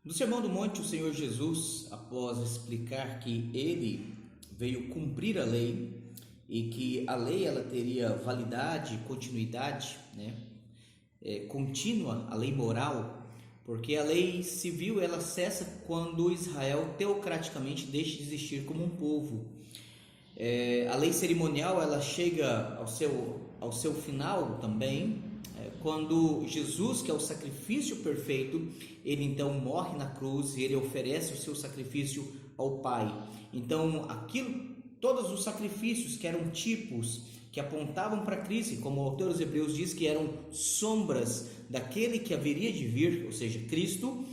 No Sermão do Monte, o Senhor Jesus, após explicar que ele veio cumprir a lei e que a lei ela teria validade, continuidade, contínua, a lei moral, porque a lei civil ela cessa quando Israel teocraticamente deixa de existir como um povo. A lei cerimonial ela chega ao seu final também, quando Jesus, que é o sacrifício perfeito, ele então morre na cruz e ele oferece o seu sacrifício ao Pai. Então, todos os sacrifícios que eram tipos, que apontavam para Cristo, como o autor dos Hebreus diz que eram sombras daquele que haveria de vir, ou seja, Cristo,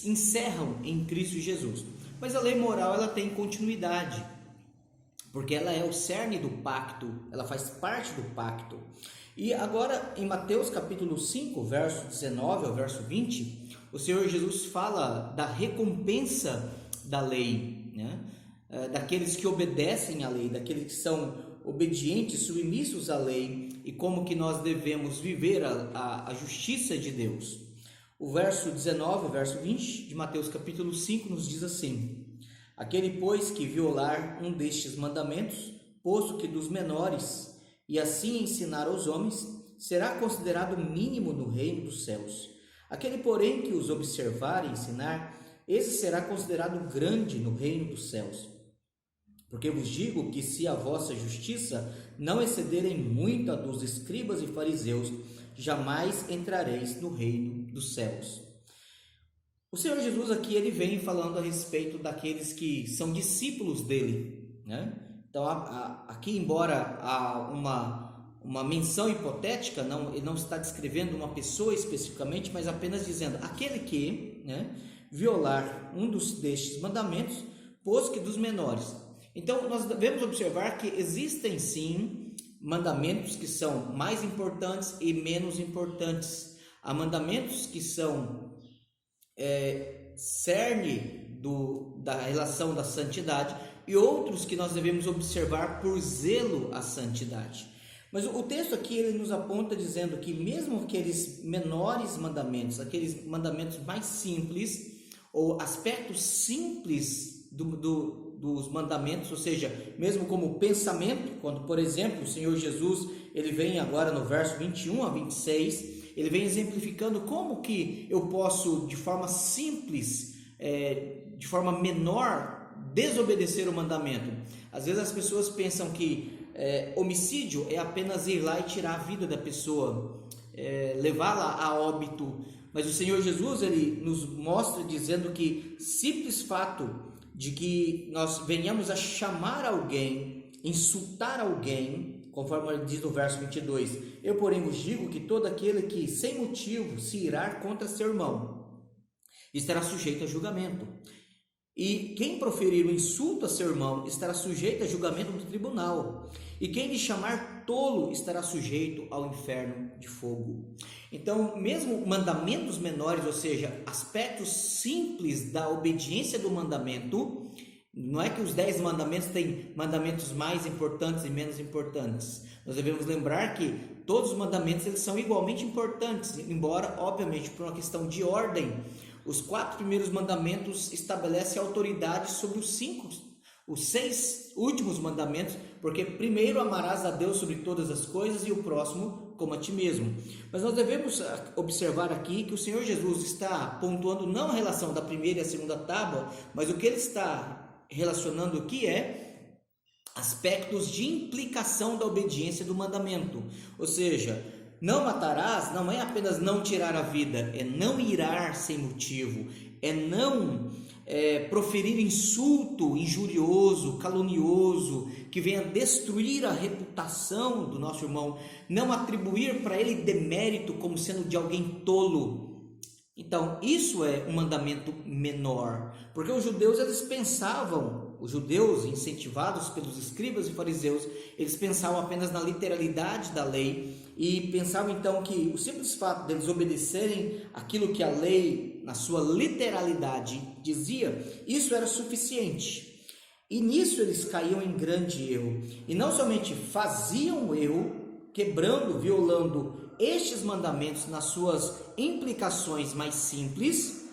encerram em Cristo Jesus. Mas a lei moral ela tem continuidade, porque ela é o cerne do pacto, ela faz parte do pacto. E agora em Mateus capítulo 5, verso 19 ao verso 20, o Senhor Jesus fala da recompensa da lei, daqueles que obedecem à lei, daqueles que são obedientes, submissos à lei, e como que nós devemos viver a justiça de Deus. O verso 19, o verso 20 de Mateus capítulo 5 nos diz assim: aquele, pois, que violar um destes mandamentos, posto que dos menores, e assim ensinar aos homens, será considerado mínimo no reino dos céus. Aquele, porém, que os observar e ensinar, esse será considerado grande no reino dos céus. Porque vos digo que se a vossa justiça não excederem muito a dos escribas e fariseus, jamais entrareis no reino dos céus. O Senhor Jesus aqui ele vem falando a respeito daqueles que são discípulos dele, Então aqui, embora há uma menção hipotética, ele não está descrevendo uma pessoa especificamente, mas apenas dizendo aquele que violar um destes mandamentos, posto que dos menores. Então nós devemos observar que existem sim mandamentos que são mais importantes e menos importantes. Há mandamentos que são cerne da relação da santidade e outros que nós devemos observar por zelo à santidade. Mas o texto aqui ele nos aponta dizendo que mesmo aqueles menores mandamentos, aqueles mandamentos mais simples ou aspectos simples dos mandamentos, ou seja, mesmo como pensamento, quando por exemplo o Senhor Jesus ele vem agora no verso 21 a 26, ele vem exemplificando como que eu posso de forma simples, de forma menor, desobedecer o mandamento. Às vezes as pessoas pensam que homicídio é apenas ir lá e tirar a vida da pessoa, levá-la a óbito, mas o Senhor Jesus ele nos mostra dizendo que simples fato de que nós venhamos a chamar alguém, insultar alguém, conforme ele diz no verso 22, eu porém vos digo que todo aquele que sem motivo se irar contra seu irmão estará sujeito a julgamento. E quem proferir o insulto a seu irmão estará sujeito a julgamento do tribunal. E quem lhe chamar tolo estará sujeito ao inferno de fogo. Então, mesmo mandamentos menores, ou seja, aspectos simples da obediência do mandamento, não é que os 10 mandamentos têm mandamentos mais importantes e menos importantes. Nós devemos lembrar que todos os mandamentos eles são igualmente importantes, embora, obviamente, por uma questão de ordem. Os 4 primeiros mandamentos estabelecem autoridade sobre os 6 últimos mandamentos, porque primeiro amarás a Deus sobre todas as coisas e o próximo como a ti mesmo. Mas nós devemos observar aqui que o Senhor Jesus está pontuando não a relação da primeira e a segunda tábua, mas o que ele está relacionando aqui é aspectos de implicação da obediência do mandamento. Ou seja, não matarás não é apenas não tirar a vida, é não irar sem motivo, é não proferir insulto injurioso, calunioso, que venha destruir a reputação do nosso irmão, não atribuir para ele demérito como sendo de alguém tolo. Então, isso é um mandamento menor, porque os judeus incentivados pelos escribas e fariseus, eles pensavam apenas na literalidade da lei e pensavam então que o simples fato deles obedecerem aquilo que a lei, na sua literalidade, dizia, isso era suficiente. E nisso eles caíam em grande erro. E não somente faziam o erro, quebrando, violando estes mandamentos nas suas implicações mais simples,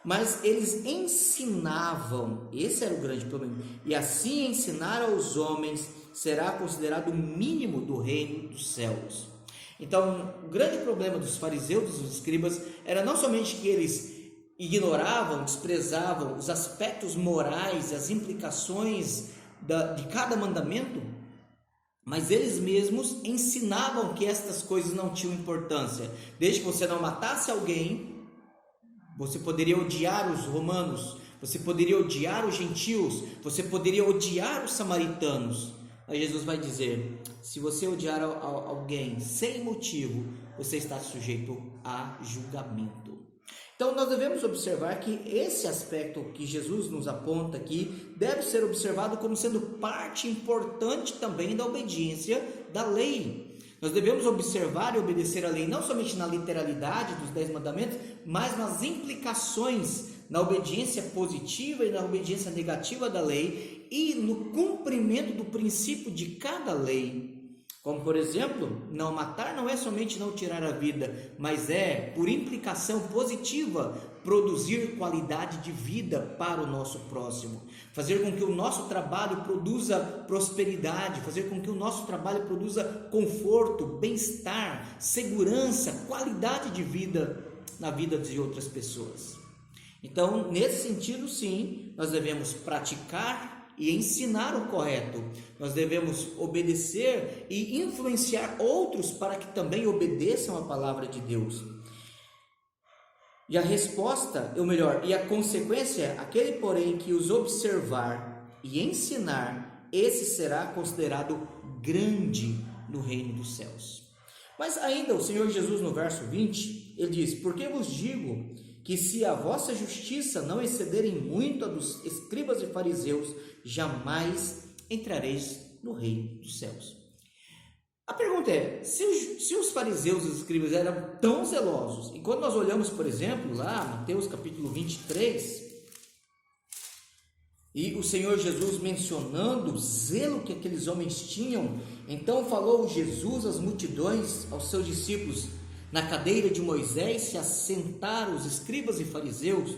mas eles ensinavam, esse era o grande problema, e assim ensinar aos homens será considerado o mínimo do reino dos céus. Então, o grande problema dos fariseus e dos escribas era não somente que eles ignoravam, desprezavam os aspectos morais, as implicações de cada mandamento, mas eles mesmos ensinavam que estas coisas não tinham importância. Desde que você não matasse alguém, você poderia odiar os romanos, você poderia odiar os gentios, você poderia odiar os samaritanos. Aí Jesus vai dizer: se você odiar alguém sem motivo, você está sujeito a julgamento. Então nós devemos observar que esse aspecto que Jesus nos aponta aqui deve ser observado como sendo parte importante também da obediência da lei. Nós devemos observar e obedecer a lei não somente na literalidade dos 10 mandamentos, mas nas implicações, na obediência positiva e na obediência negativa da lei e no cumprimento do princípio de cada lei. Como, por exemplo, não matar não é somente não tirar a vida, mas é, por implicação positiva, produzir qualidade de vida para o nosso próximo. Fazer com que o nosso trabalho produza prosperidade, fazer com que o nosso trabalho produza conforto, bem-estar, segurança, qualidade de vida na vida de outras pessoas. Então, nesse sentido, sim, nós devemos praticar e ensinar o correto. Nós devemos obedecer e influenciar outros para que também obedeçam a palavra de Deus. E a resposta, ou melhor, e a consequência, aquele porém que os observar e ensinar, esse será considerado grande no reino dos céus. Mas ainda o Senhor Jesus no verso 20, ele diz: porque vos digo que se a vossa justiça não excederem muito a dos escribas e fariseus, jamais entrareis no reino dos céus. A pergunta é, se os fariseus e os escribas eram tão zelosos, e quando nós olhamos, por exemplo, lá Mateus capítulo 23, e o Senhor Jesus mencionando o zelo que aqueles homens tinham, então falou Jesus às multidões, aos seus discípulos: na cadeira de Moisés se assentaram os escribas e fariseus.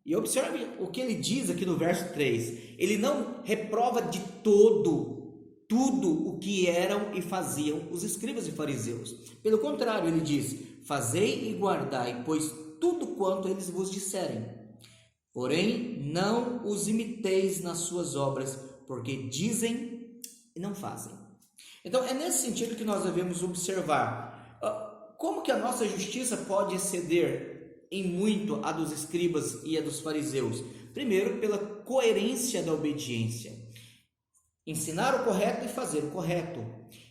E observe o que ele diz aqui no verso 3. Ele não reprova de tudo o que eram e faziam os escribas e fariseus. Pelo contrário, ele diz: fazei e guardai, pois tudo quanto eles vos disserem. Porém, não os imiteis nas suas obras, porque dizem e não fazem. Então, é nesse sentido que nós devemos observar como que a nossa justiça pode exceder em muito a dos escribas e a dos fariseus. Primeiro, pela coerência da obediência. Ensinar o correto e fazer o correto.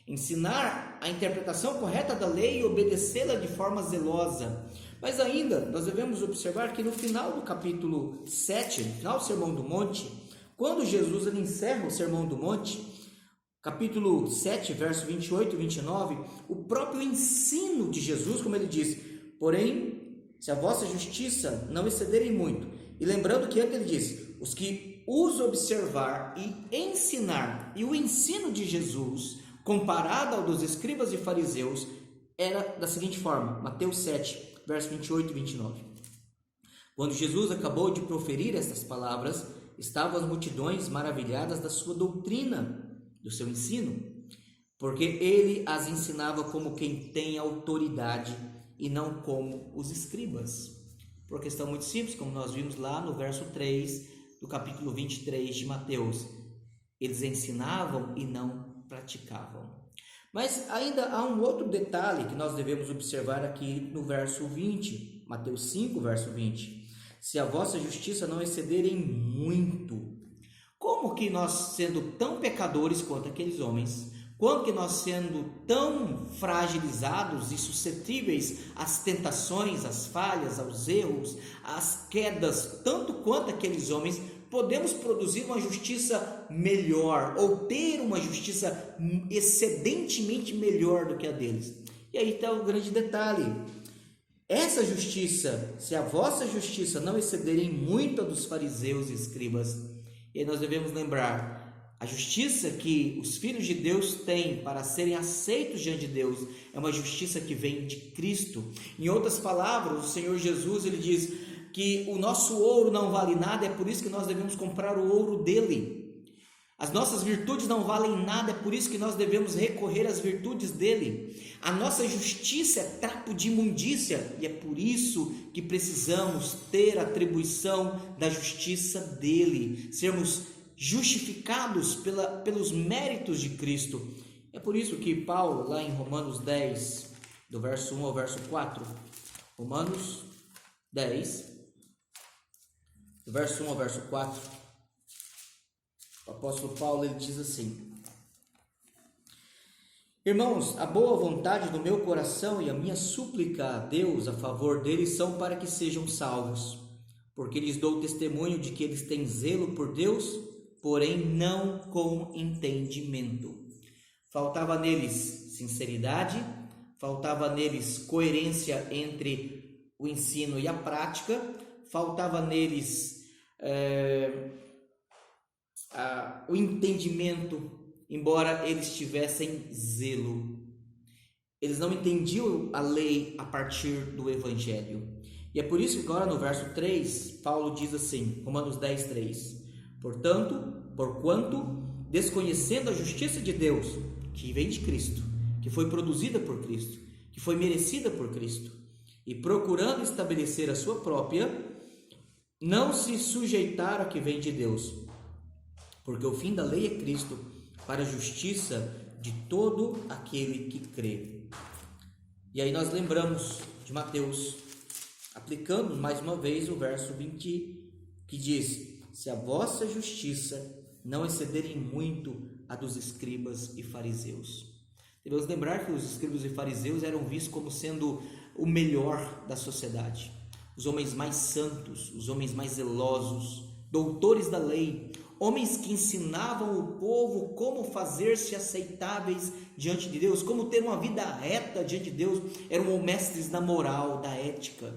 Ensinar a interpretação correta da lei e obedecê-la de forma zelosa. Mas ainda, nós devemos observar que no final do capítulo 7, no final do Sermão do Monte, quando Jesus ele encerra o Sermão do Monte, capítulo 7, verso 28 e 29, o próprio ensino de Jesus, como ele diz: porém, se a vossa justiça não excederem muito, e lembrando que antes ele diz: os que os observar e ensinar, e o ensino de Jesus, comparado ao dos escribas e fariseus, era da seguinte forma, Mateus 7, verso 28 e 29. Quando Jesus acabou de proferir estas palavras, estavam as multidões maravilhadas da sua doutrina, do seu ensino, porque ele as ensinava como quem tem autoridade e não como os escribas. Por questão muito simples, como nós vimos lá no verso 3 do capítulo 23 de Mateus. Eles ensinavam e não praticavam. Mas ainda há um outro detalhe que nós devemos observar aqui no verso 20, Mateus 5, verso 20. Se a vossa justiça não excederem muito. Como que nós, sendo tão pecadores quanto aqueles homens, como que nós, sendo tão fragilizados e suscetíveis às tentações, às falhas, aos erros, às quedas, tanto quanto aqueles homens, podemos produzir uma justiça melhor ou ter uma justiça excedentemente melhor do que a deles? E aí está o grande detalhe. Essa justiça, se a vossa justiça não excederem muito a dos fariseus e escribas, e aí nós devemos lembrar, a justiça que os filhos de Deus têm para serem aceitos diante de Deus é uma justiça que vem de Cristo. Em outras palavras, o Senhor Jesus ele diz: que o nosso ouro não vale nada, é por isso que nós devemos comprar o ouro dele. As nossas virtudes não valem nada, é por isso que nós devemos recorrer às virtudes dele. A nossa justiça é trapo de imundícia, e é por isso que precisamos ter a atribuição da justiça dele, sermos justificados pelos méritos de Cristo. É por isso que Paulo, lá em Romanos 10, do verso 1 ao verso 4, Romanos 10, do verso 1 ao verso 4, o apóstolo Paulo ele diz assim: irmãos, a boa vontade do meu coração e a minha súplica a Deus a favor deles são para que sejam salvos, porque lhes dou testemunho de que eles têm zelo por Deus, porém não com entendimento. Faltava neles sinceridade, faltava neles coerência entre o ensino e a prática, faltava neles o entendimento, embora eles tivessem zelo. Eles não entendiam a lei a partir do Evangelho. E é por isso que agora no verso 3, Paulo diz assim, Romanos 10, 3: porquanto, desconhecendo a justiça de Deus, que vem de Cristo, que foi produzida por Cristo, que foi merecida por Cristo, e procurando estabelecer a sua própria, não se sujeitaram a que vem de Deus, porque o fim da lei é Cristo, para a justiça de todo aquele que crê. E aí nós lembramos de Mateus, aplicando mais uma vez o verso 20, que diz: se a vossa justiça não excederem muito a dos escribas e fariseus. Devemos lembrar que os escribas e fariseus eram vistos como sendo o melhor da sociedade, os homens mais santos, os homens mais zelosos, doutores da lei, homens que ensinavam o povo como fazer-se aceitáveis diante de Deus, como ter uma vida reta diante de Deus, eram mestres da moral, da ética.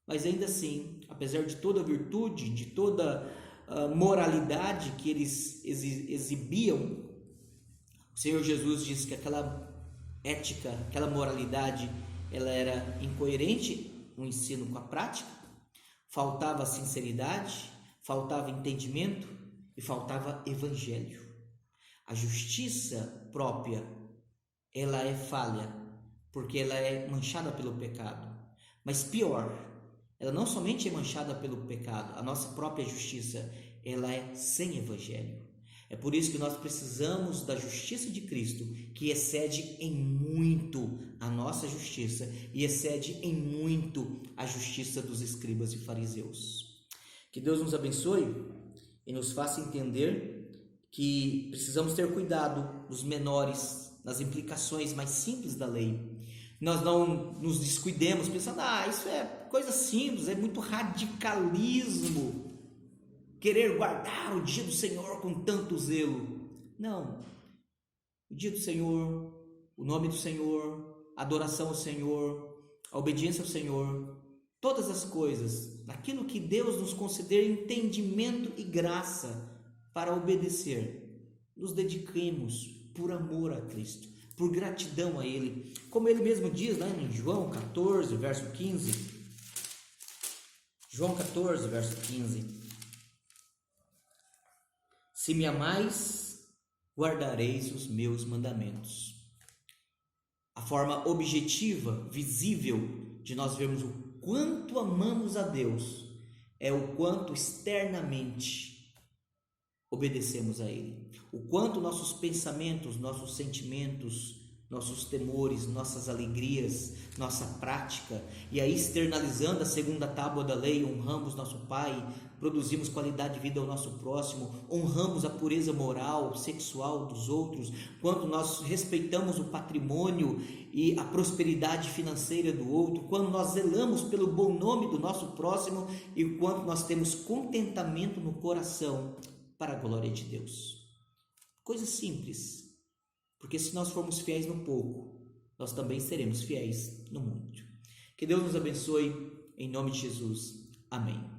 Mas ainda assim, apesar de toda a virtude, de toda a moralidade que eles exibiam, o Senhor Jesus diz que aquela ética, aquela moralidade, ela era incoerente no ensino com a prática, faltava sinceridade, faltava entendimento e faltava evangelho. A justiça própria, ela é falha, porque ela é manchada pelo pecado. Mas pior, ela não somente é manchada pelo pecado, a nossa própria justiça, ela é sem evangelho. É por isso que nós precisamos da justiça de Cristo, que excede em muito a nossa justiça e excede em muito a justiça dos escribas e fariseus. Que Deus nos abençoe e nos faça entender que precisamos ter cuidado nos menores, nas implicações mais simples da lei. Nós não nos descuidemos pensando, isso é coisa simples, é muito radicalismo querer guardar o dia do Senhor com tanto zelo. Não, o dia do Senhor, o nome do Senhor, a adoração ao Senhor, a obediência ao Senhor, todas as coisas, naquilo que Deus nos conceder entendimento e graça para obedecer, nos dediquemos por amor a Cristo, por gratidão a Ele, como Ele mesmo diz lá em João 14, verso 15, João 14, verso 15, se me amais, guardareis os meus mandamentos. A forma objetiva, visível, de nós vermos o quanto amamos a Deus é o quanto externamente obedecemos a Ele, o quanto nossos pensamentos, nossos sentimentos, nossos temores, nossas alegrias, nossa prática, e aí externalizando a segunda tábua da lei, honramos nosso Pai, produzimos qualidade de vida ao nosso próximo, honramos a pureza moral, sexual dos outros, quando nós respeitamos o patrimônio e a prosperidade financeira do outro, quando nós zelamos pelo bom nome do nosso próximo e quando nós temos contentamento no coração para a glória de Deus. Coisa simples, porque se nós formos fiéis no pouco, nós também seremos fiéis no muito. Que Deus nos abençoe, em nome de Jesus. Amém.